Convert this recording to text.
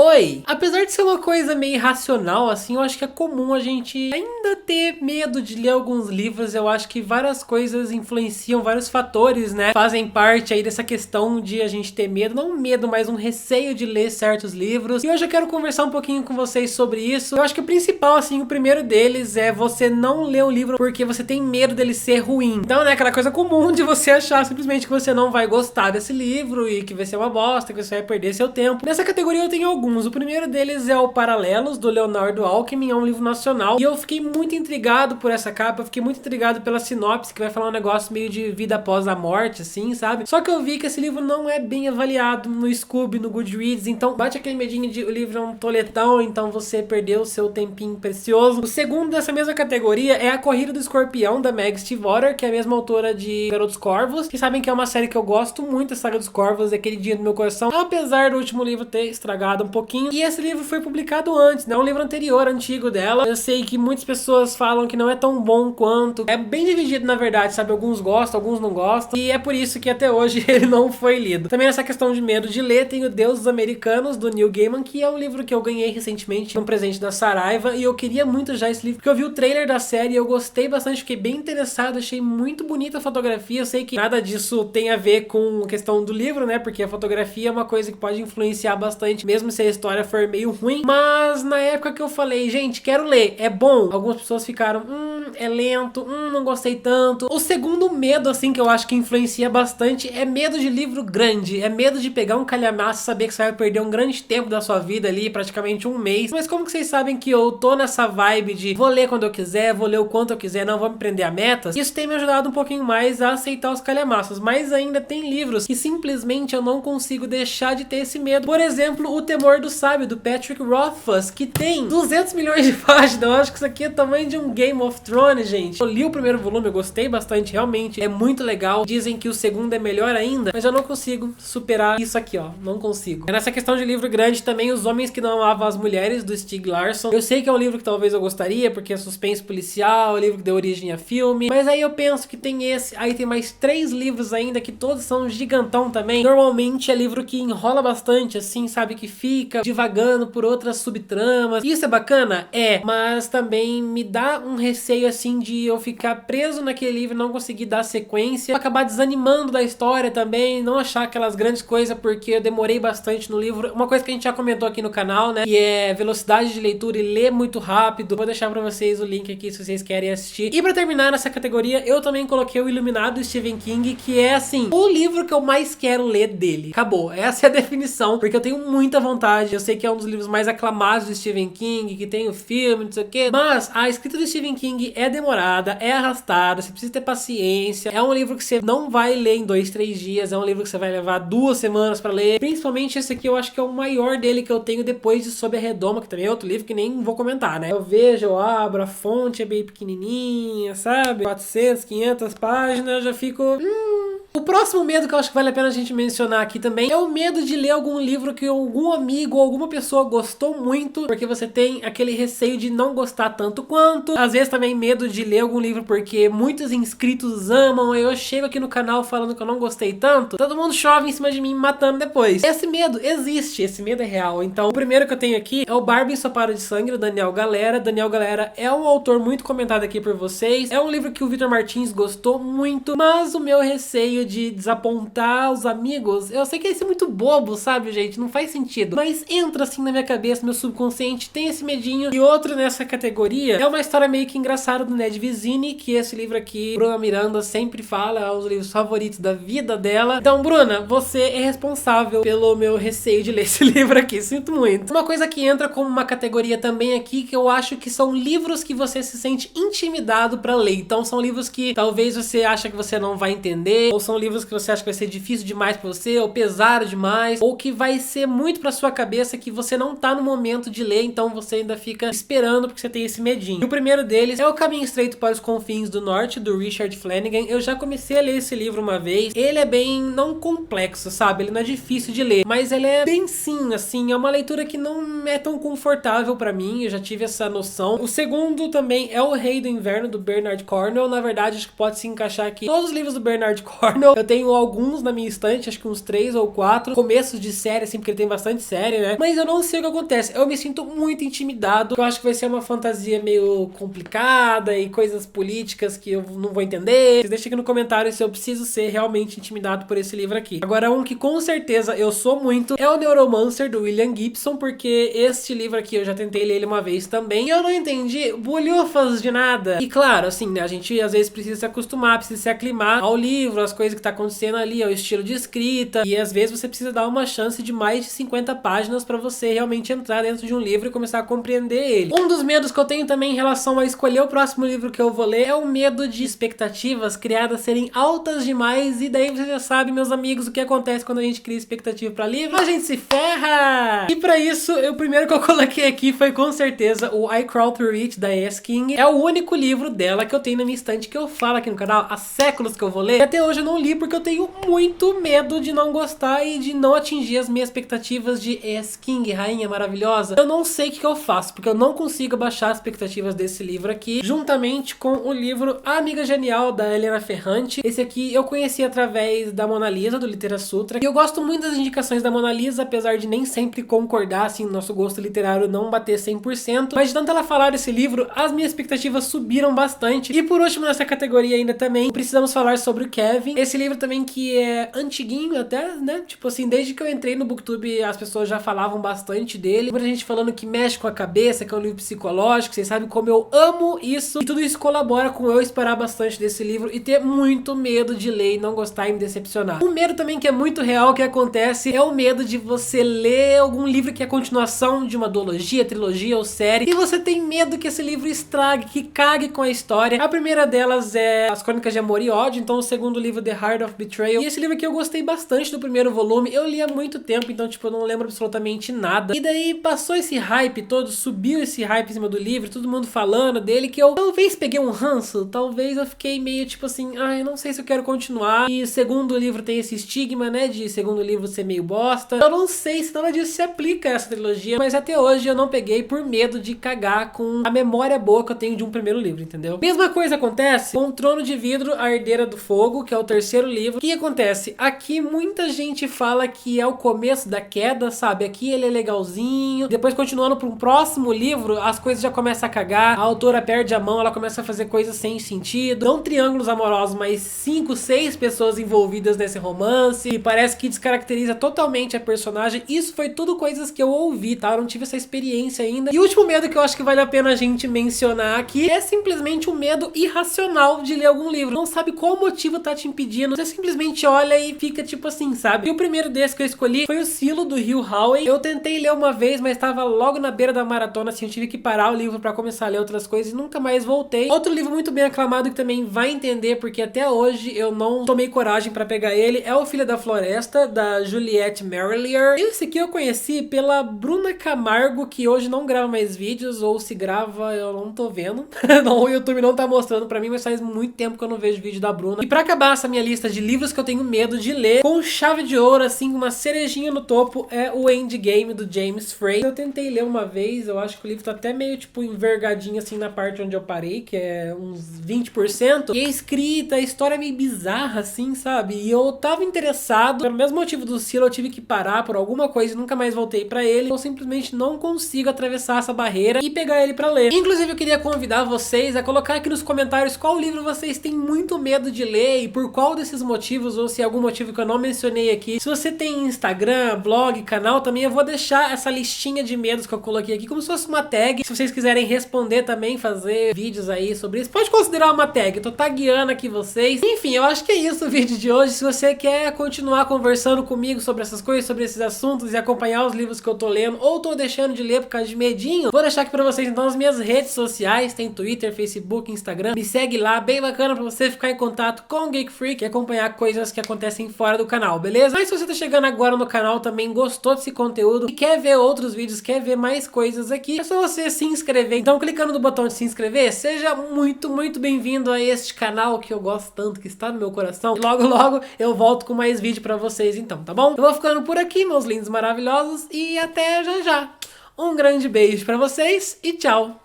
Oi! Apesar de ser uma coisa meio irracional, assim, eu acho que é comum a gente ainda ter medo de ler alguns livros. Eu acho que várias coisas influenciam, vários fatores, né? Fazem parte aí dessa questão de a gente ter medo. Não um medo, mas um receio de ler certos livros. E hoje eu quero conversar um pouquinho com vocês sobre isso. Eu acho que o principal, assim, o primeiro deles é você não ler um livro porque você tem medo dele ser ruim. Então, né, aquela coisa comum de você achar simplesmente que você não vai gostar desse livro e que vai ser uma bosta, que você vai perder seu tempo. Nessa categoria eu tenho alguns. O primeiro deles é o Paralelos, do Leonardo Alckmin, é um livro nacional. E eu fiquei muito intrigado por essa capa, eu fiquei muito intrigado pela sinopse, que vai falar um negócio meio de vida após a morte, assim, sabe? Só que eu vi que esse livro não é bem avaliado no Scoob, no Goodreads, então bate aquele medinho de o livro é um toletão, então você perdeu o seu tempinho precioso. O segundo dessa mesma categoria é A Corrida do Escorpião, da Meg Stiefvater, que é a mesma autora de Garotos Corvos, que sabem que é uma série que eu gosto muito, a Saga dos Corvos, é aquele dia do meu coração, apesar do último livro ter estragado um pouquinho. E esse livro foi publicado antes, né? Um livro anterior, antigo dela. Eu sei que muitas pessoas falam que não é tão bom quanto. É bem dividido, na verdade, sabe? Alguns gostam, alguns não gostam. E é por isso que até hoje ele não foi lido. Também nessa questão de medo de ler, tem o Deuses Americanos, do Neil Gaiman, que é um livro que eu ganhei recentemente num presente da Saraiva. E eu queria muito já esse livro, porque eu vi o trailer da série e eu gostei bastante, fiquei bem interessado, achei muito bonita a fotografia. Eu sei que nada disso tem a ver com a questão do livro, né? Porque a fotografia é uma coisa que pode influenciar bastante, mesmo se a história for meio ruim. Mas na época que eu falei, gente, quero ler, é bom, algumas pessoas ficaram, é lento, não gostei tanto. O segundo medo, assim, que eu acho que influencia bastante é medo de livro grande, é medo de pegar um calhamaço e saber que você vai perder um grande tempo da sua vida ali, praticamente um mês. Mas como que vocês sabem que eu tô nessa vibe de vou ler quando eu quiser, vou ler o quanto eu quiser, não vou me prender a metas? Isso tem me ajudado um pouquinho mais a aceitar os calhamaços, mas ainda tem livros que simplesmente eu não consigo deixar de ter esse medo. Por exemplo, O Temor do Sábio, do Patrick Rothfuss, que tem 200 milhões de páginas. Eu acho que isso aqui é o tamanho de um Game of Thrones, gente. Eu li o primeiro volume, eu gostei bastante, realmente é muito legal. Dizem que o segundo é melhor ainda, mas eu não consigo superar isso aqui, ó. Não consigo. Nessa questão de livro grande também, Os Homens que Não Amavam as Mulheres, do Stieg Larsson. Eu sei que é um livro que talvez eu gostaria, porque é suspense policial, é um livro que deu origem a filme, mas aí eu penso que tem esse, aí tem mais 3 livros ainda, que todos são gigantão também. Normalmente é livro que enrola bastante, assim, sabe, que fica divagando por outras subtramas. Isso é bacana? É, mas também me dá um receio, assim, de eu ficar preso naquele livro, não conseguir dar sequência, acabar desanimando da história também, não achar aquelas grandes coisas, porque eu demorei bastante no livro. Uma coisa que a gente já comentou aqui no canal, né, que é velocidade de leitura e ler muito rápido. Vou deixar pra vocês o link aqui se vocês querem assistir. E pra terminar nessa categoria, eu também coloquei o Iluminado, do Stephen King, que é, assim, o livro que eu mais quero ler dele. Acabou. Essa é a definição, porque eu tenho muita vontade. Eu sei que é um dos livros mais aclamados do Stephen King, que tem o filme, não sei o quê, mas a escrita do Stephen King é demorada, é arrastada, você precisa ter paciência. É um livro que você não vai ler em 2, 3 dias, é um livro que você vai levar 2 semanas pra ler. Principalmente esse aqui, eu acho que é o maior dele que eu tenho depois de Sob a Redoma, que também é outro livro que nem vou comentar, né? Eu vejo, eu abro, a fonte é bem pequenininha, sabe? 400, 500 páginas, eu já fico... O próximo medo que eu acho que vale a pena a gente mencionar aqui também é o medo de ler algum livro que algum amigo ou alguma pessoa gostou muito, porque você tem aquele receio de não gostar tanto quanto. Às vezes também medo de ler algum livro porque muitos inscritos amam, aí eu chego aqui no canal falando que eu não gostei tanto, todo mundo chove em cima de mim me matando depois. Esse medo existe, esse medo é real. Então o primeiro que eu tenho aqui é o Barbie Ensopado de Sangue, do Daniel Galera. Daniel Galera é um autor muito comentado aqui por vocês, é um livro que o Vitor Martins gostou muito, mas o meu receio de desapontar os amigos, eu sei que isso é muito bobo, sabe, gente? Não faz sentido, mas entra assim na minha cabeça, meu subconsciente tem esse medinho. E outro nessa categoria é uma história meio que engraçada do Ned Vizzini, que esse livro aqui, Bruna Miranda sempre fala, é um dos livros favoritos da vida dela. Então, Bruna, você é responsável pelo meu receio de ler esse livro aqui, sinto muito. Uma coisa que entra como uma categoria também aqui, que eu acho que são livros que você se sente intimidado pra ler. Então são livros que talvez você acha que você não vai entender, ou são livros que você acha que vai ser difícil demais pra você, ou pesado demais, ou que vai ser muito pra sua cabeça, que você não tá no momento de ler, então você ainda fica esperando porque você tem esse medinho. E o primeiro deles é O Caminho Estreito para os Confins do Norte, do Richard Flanagan. Eu já comecei a ler esse livro uma vez. Ele é bem, não complexo, sabe? Ele não é difícil de ler, mas ele é bem sim, assim, é uma leitura que não é tão confortável pra mim, eu já tive essa noção. O segundo também é O Rei do Inverno, do Bernard Cornwell. Na verdade, acho que pode se encaixar aqui todos os livros do Bernard Cornwell, Marvel. Eu tenho alguns na minha estante, acho que uns 3 ou 4 começos de série, assim, porque ele tem bastante série, né? Mas eu não sei o que acontece. Eu me sinto muito intimidado. Eu acho que vai ser uma fantasia meio complicada e coisas políticas que eu não vou entender. Deixa aqui no comentário se eu preciso ser realmente intimidado por esse livro aqui. Agora, um que com certeza eu sou muito é o Neuromancer, do William Gibson, porque este livro aqui eu já tentei ler ele uma vez também e eu não entendi bolhufas de nada. E claro, assim, né, a gente às vezes precisa se acostumar, precisa se aclimar ao livro, às coisas que tá acontecendo ali, ao estilo de escrita, e às vezes você precisa dar uma chance de mais de 50 páginas pra você realmente entrar dentro de um livro e começar a compreender ele. Um dos medos que eu tenho também em relação a escolher o próximo livro que eu vou ler é o medo de expectativas criadas serem altas demais, e daí você já sabe, meus amigos, o que acontece quando a gente cria expectativa pra livro, a gente se ferra! E pra isso, o primeiro que eu coloquei aqui foi com certeza o I Crawl Through It, da A.S. King. É o único livro dela que eu tenho na minha estante, que eu falo aqui no canal há séculos que eu vou ler, e até hoje eu não li porque eu tenho muito medo de não gostar e de não atingir as minhas expectativas de A.S. King, rainha maravilhosa. Eu não sei o que eu faço, porque eu não consigo baixar as expectativas desse livro aqui, juntamente com o livro A Amiga Genial, da Helena Ferrante. Esse aqui eu conheci através da Mona Lisa, do Litera Sutra, e eu gosto muito das indicações da Mona Lisa, apesar de nem sempre concordar, assim, nosso gosto literário não bater 100%, mas de tanto ela falar desse livro, as minhas expectativas subiram bastante. E por último, nessa categoria ainda também, precisamos falar sobre o Kevin, esse livro também que é antiguinho até, né, tipo assim, desde que eu entrei no Booktube as pessoas já falavam bastante dele, muita gente falando que mexe com a cabeça, que é um livro psicológico, vocês sabem como eu amo isso, e tudo isso colabora com eu esperar bastante desse livro e ter muito medo de ler e não gostar e me decepcionar. Um medo também que é muito real que acontece é o medo de você ler algum livro que é continuação de uma duologia, trilogia ou série, e você tem medo que esse livro estrague, que cague com a história. A primeira delas é As Crônicas de Amor e Ódio, então o segundo livro, The Heart of Betrayal, e esse livro aqui eu gostei bastante do primeiro volume, eu li há muito tempo, então tipo, eu não lembro absolutamente nada, e daí passou esse hype todo, subiu esse hype em cima do livro, todo mundo falando dele, que eu talvez peguei um ranço, talvez eu fiquei meio tipo assim, eu não sei se eu quero continuar, e segundo livro tem esse estigma, né, de segundo livro ser meio bosta, eu não sei se nada disso se aplica a essa trilogia, mas até hoje eu não peguei por medo de cagar com a memória boa que eu tenho de um primeiro livro, entendeu? Mesma coisa acontece com Trono de Vidro, A Herdeira do Fogo, que é o terceiro livro. O que acontece? Aqui muita gente fala que é o começo da queda, sabe? Aqui ele é legalzinho, depois continuando para um próximo livro, as coisas já começam a cagar, a autora perde a mão, ela começa a fazer coisas sem sentido, não triângulos amorosos, mas 5, 6 pessoas envolvidas nesse romance, e parece que descaracteriza totalmente a personagem. Isso foi tudo coisas que eu ouvi, tá? Eu não tive essa experiência ainda. E o último medo que eu acho que vale a pena a gente mencionar aqui é simplesmente um medo irracional de ler algum livro. Não sabe qual motivo tá te impedindo, você simplesmente olha e fica tipo assim, sabe? E o primeiro desse que eu escolhi foi o Silo, do Hugh Howey. Eu tentei ler uma vez, mas tava logo na beira da maratona, assim, eu tive que parar o livro pra começar a ler outras coisas e nunca mais voltei. Outro livro muito bem aclamado que também vai entender, porque até hoje eu não tomei coragem pra pegar ele, é O Filho da Floresta, da Juliette Merrileer. Esse aqui eu conheci pela Bruna Camargo, que hoje não grava mais vídeos, ou se grava, eu não tô vendo. Não, o YouTube não tá mostrando pra mim, mas faz muito tempo que eu não vejo vídeo da Bruna. E pra acabar essa minha lista de livros que eu tenho medo de ler, com chave de ouro, assim, uma cerejinha no topo, é o Endgame, do James Frey. Eu tentei ler uma vez, eu acho que o livro tá até meio, tipo, envergadinho, assim, na parte onde eu parei, que é uns 20%. E a escrita, a história é meio bizarra, assim, sabe? E eu tava interessado, pelo mesmo motivo do Silo, eu tive que parar por alguma coisa e nunca mais voltei pra ele. Eu simplesmente não consigo atravessar essa barreira e pegar ele pra ler. Inclusive, eu queria convidar vocês a colocar aqui nos comentários qual livro vocês têm muito medo de ler e por qual desses motivos, ou se é algum motivo que eu não mencionei aqui. Se você tem Instagram, blog, canal, também eu vou deixar essa listinha de medos que eu coloquei aqui como se fosse uma tag. Se vocês quiserem responder também, fazer vídeos aí sobre isso, pode considerar uma tag. Eu tô tagueando aqui vocês. Enfim, eu acho que é isso o vídeo de hoje. Se você quer continuar conversando comigo sobre essas coisas, sobre esses assuntos e acompanhar os livros que eu tô lendo ou tô deixando de ler por causa de medinho, vou deixar aqui pra vocês então as minhas redes sociais. Tem Twitter, Facebook, Instagram. Me segue lá, bem bacana pra você ficar em contato com o Geek Freak e acompanhar coisas que acontecem fora do canal, beleza? Mas se você tá chegando agora no canal, também gostou desse conteúdo e quer ver outros vídeos, quer ver mais coisas aqui, é só você se inscrever. Então, clicando no botão de se inscrever, seja muito, muito bem-vindo a este canal que eu gosto tanto, que está no meu coração. E logo, logo eu volto com mais vídeo pra vocês então, tá bom? Eu vou ficando por aqui, meus lindos maravilhosos, e até já já. Um grande beijo pra vocês e tchau!